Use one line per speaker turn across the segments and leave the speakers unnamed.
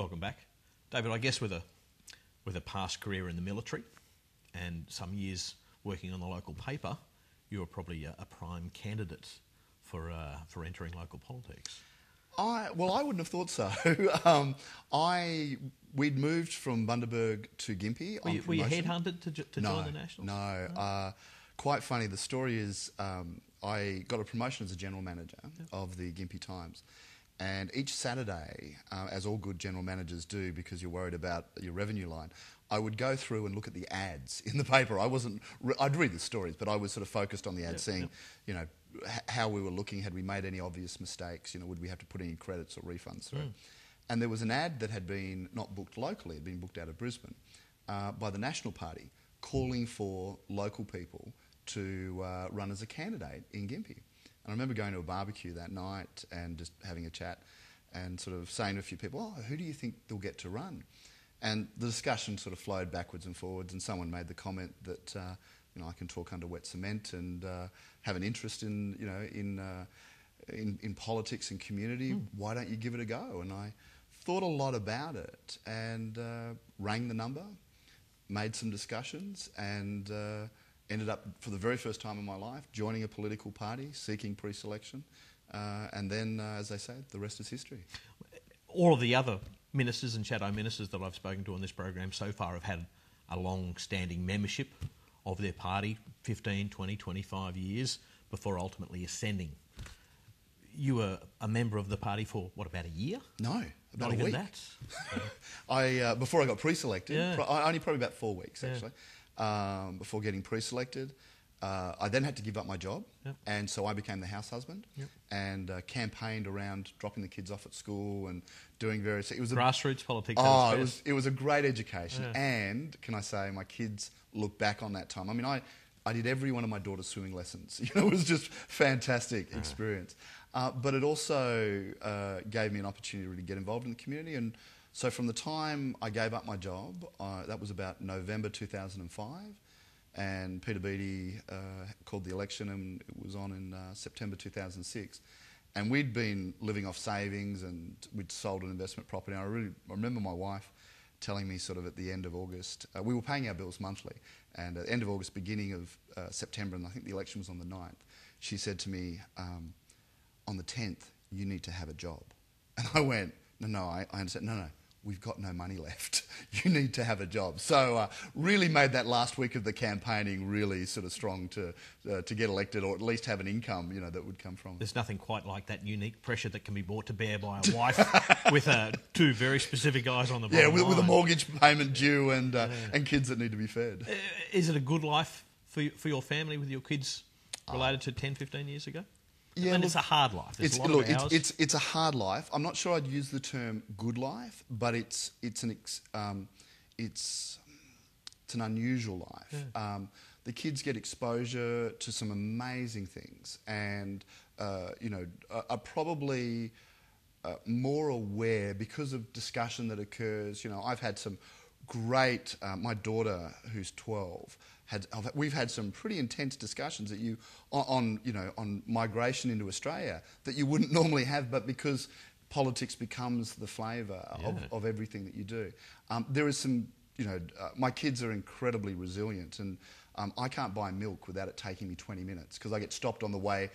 Welcome back. David, I guess with a past career in the military and some years working on the local paper, you were probably a prime candidate for entering local politics.
I wouldn't have thought so. We'd moved from Bundaberg to Gympie.
Were you headhunted to join the Nationals?
No. Quite funny. The story is I got a promotion as a general manager of the Gympie Times. And each Saturday, as all good general managers do, because you're worried about your revenue line, I would go through and look at the ads in the paper. I'd read the stories, but I was sort of focused on the ads, seeing, how we were looking. Had we made any obvious mistakes? Would we have to put any credits or refunds through? And there was an ad that had been not booked locally, had been booked out of Brisbane by the National Party, calling for local people to run as a candidate in Gympie. And I remember going to a barbecue that night and just having a chat and sort of saying to a few people, who do you think they'll get to run? And the discussion sort of flowed backwards and forwards, and someone made the comment that I can talk under wet cement and have an interest in politics and community. Why don't you give it a go? And I thought a lot about it and rang the number, made some discussions, and ended up, for the very first time in my life, joining a political party, seeking pre-selection, and then, as they say, the rest is history.
All of the other ministers and shadow ministers that I've spoken to on this program so far have had a long-standing membership of their party, 15, 20, 25 years, before ultimately ascending. You were a member of the party for, about a year?
No, about
Not
a week.
That.
Before I got pre-selected, only probably about 4 weeks, actually. Before getting pre-selected. I then had to give up my job, and so I became the house husband and campaigned around dropping the kids off at school and doing various... It was
grassroots politics.
It was a great education, and can I say, my kids look back on that time. I mean, I did every one of my daughter's swimming lessons. It was just fantastic experience. But it also gave me an opportunity to really get involved in the community. And so from the time I gave up my job, that was about November 2005, and Peter Beattie called the election, and it was on in September 2006. And we'd been living off savings, and we'd sold an investment property. And I remember my wife telling me sort of at the end of August, we were paying our bills monthly, and at the end of August, beginning of September, and I think the election was on the 9th, she said to me, on the 10th, you need to have a job. And I went, no, I understand. No, we've got no money left. You need to have a job. So really made that last week of the campaigning really sort of strong to get elected, or at least have an income, that would come from it.
There's nothing quite like that unique pressure that can be brought to bear by a wife with two very specific eyes on the bottom line.
With a mortgage payment due and kids that need to be fed.
Is it a good life for your family with your kids related to 10, 15 years ago?
Yeah,
it's a hard life. There's a lot of hours.
It's a hard life. I'm not sure I'd use the term good life, but it's an unusual life. Yeah. The kids get exposure to some amazing things, and are probably more aware because of discussion that occurs. I've had some great. My daughter, who's 12. We've had some pretty intense discussions on migration into Australia that you wouldn't normally have, but because politics becomes the flavour of everything that you do. There is some, my kids are incredibly resilient, and I can't buy milk without it taking me 20 minutes because I get stopped on the way,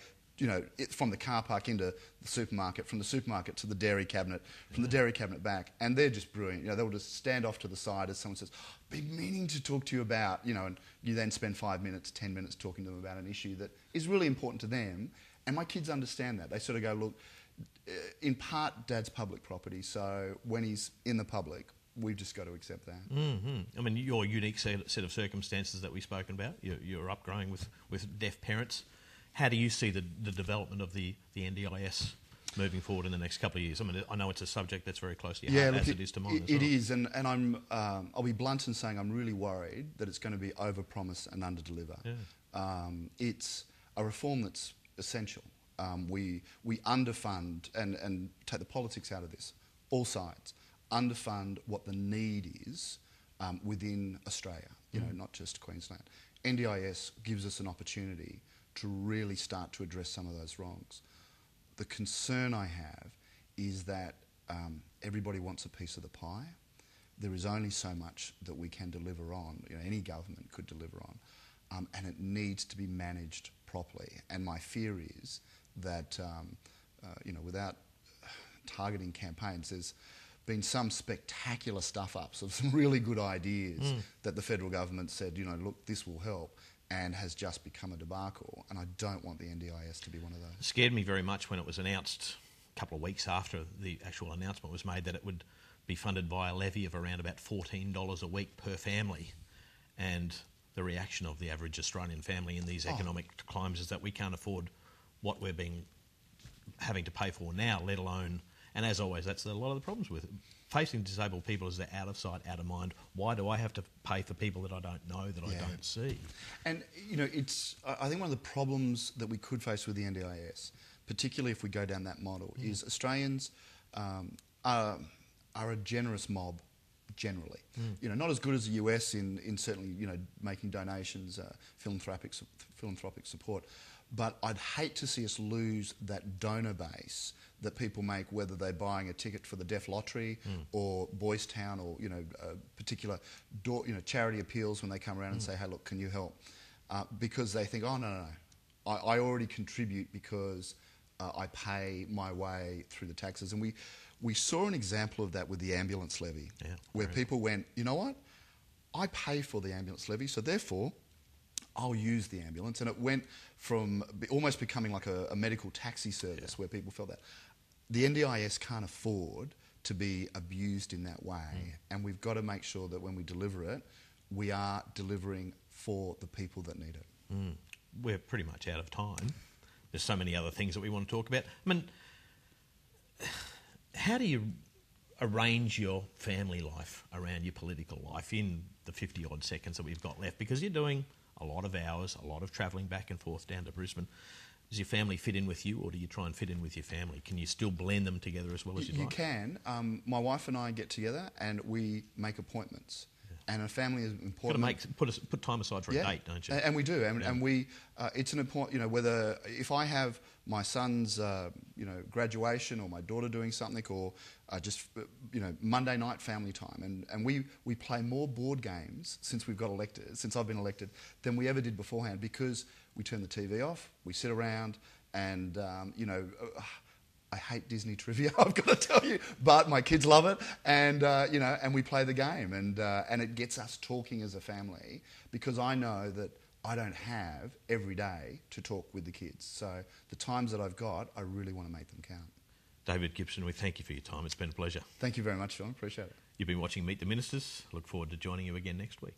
from the car park into the supermarket, from the supermarket to the dairy cabinet, from the dairy cabinet back, and they're just brilliant. They'll just stand off to the side as someone says, been meaning to talk to you about, and you then spend 5 minutes, 10 minutes talking to them about an issue that is really important to them. And my kids understand that. They sort of go, look, in part, Dad's public property, so when he's in the public, we've just got to accept that.
Mm-hmm. I mean, your unique set of circumstances that we've spoken about, you're upgrowing with deaf parents. How do you see the development of the NDIS moving forward in the next couple of years? I mean, I know it's a subject that's very close to your heart, as it is to mine as well.
It is, and I'll be blunt in saying I'm really worried that it's going to be overpromise and underdeliver. Yeah. It's a reform that's essential. We underfund, and take the politics out of this, all sides, underfund what the need is within Australia, not just Queensland. NDIS gives us an opportunity to really start to address some of those wrongs. The concern I have is that everybody wants a piece of the pie. There is only so much that we can deliver on, any government could deliver on, and it needs to be managed properly. And my fear is that, without targeting campaigns, there's been some spectacular stuff-ups of some really good ideas that the federal government said, look, this will help, and has just become a debacle. And I don't want the NDIS to be one of those.
It scared me very much when it was announced a couple of weeks after the actual announcement was made that it would be funded by a levy of around about $14 a week per family. And the reaction of the average Australian family in these economic climes is that we can't afford what we're having to pay for now, let alone... And as always, that's a lot of the problems with it. Facing disabled people is they're out of sight, out of mind. Why do I have to pay for people that I don't know, that I don't see?
And, I think one of the problems that we could face with the NDIS, particularly if we go down that model, is Australians are a generous mob generally. Not as good as the US in certainly, making donations, philanthropic support. But I'd hate to see us lose that donor base that people make, whether they're buying a ticket for the Deaf Lottery or Boys Town or, particular charity appeals when they come around and say, hey, look, can you help? Because they think, oh, no. I already contribute because I pay my way through the taxes. And we saw an example of that with the ambulance levy, where people went, you know what? I pay for the ambulance levy, so therefore I'll use the ambulance. And it went from almost becoming like a medical taxi service where people felt that. The NDIS can't afford to be abused in that way. And we've got to make sure that when we deliver it, we are delivering for the people that need it.
We're pretty much out of time. There's so many other things that we want to talk about. I mean, how do you arrange your family life around your political life in the 50-odd seconds that we've got left? Because you're doing a lot of hours, a lot of travelling back and forth down to Brisbane. Does your family fit in with you, or do you try and fit in with your family? Can you still blend them together as well as you'd like?
You can. My wife and I get together and we make appointments. And a family is important.
You've got to put time aside for a date, don't you?
And we do. And we, it's an important, whether if I have my son's, graduation or my daughter doing something, or just, Monday night family time. And we play more board games since we've got elected, since I've been elected, than we ever did beforehand, because we turn the TV off, we sit around, and, I hate Disney trivia, I've got to tell you, but my kids love it, and and we play the game, and it gets us talking as a family, because I know that I don't have every day to talk with the kids. So the times that I've got, I really want to make them count.
David Gibson, we thank you for your time. It's been a pleasure.
Thank you very much, Shaun. Appreciate it.
You've been watching Meet the Ministers. Look forward to joining you again next week.